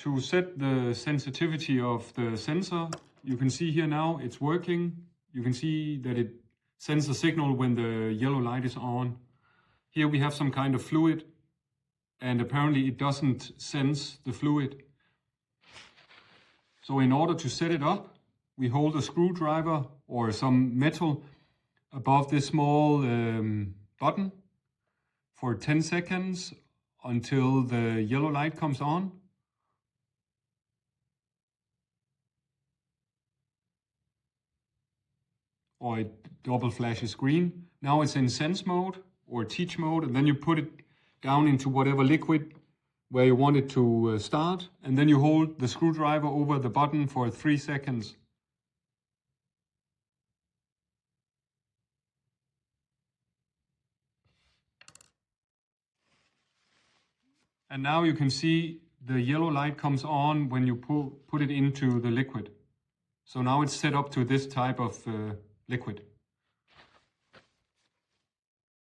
to set the sensitivity of the sensor, you can see here now it's working. You can see that it sends a signal when the yellow light is on. Here we have some kind of fluid, and apparently it doesn't sense the fluid. So in order to set it up, we hold a screwdriver or some metal above this small button for 10 seconds until the yellow light comes on. Or it double flashes green. Now it's in sense mode or teach mode, and then you put it down into whatever liquid where you want it to start, and then you hold the screwdriver over the button for 3 seconds. And now you can see the yellow light comes on when you put it into the liquid. So now it's set up to this type of liquid.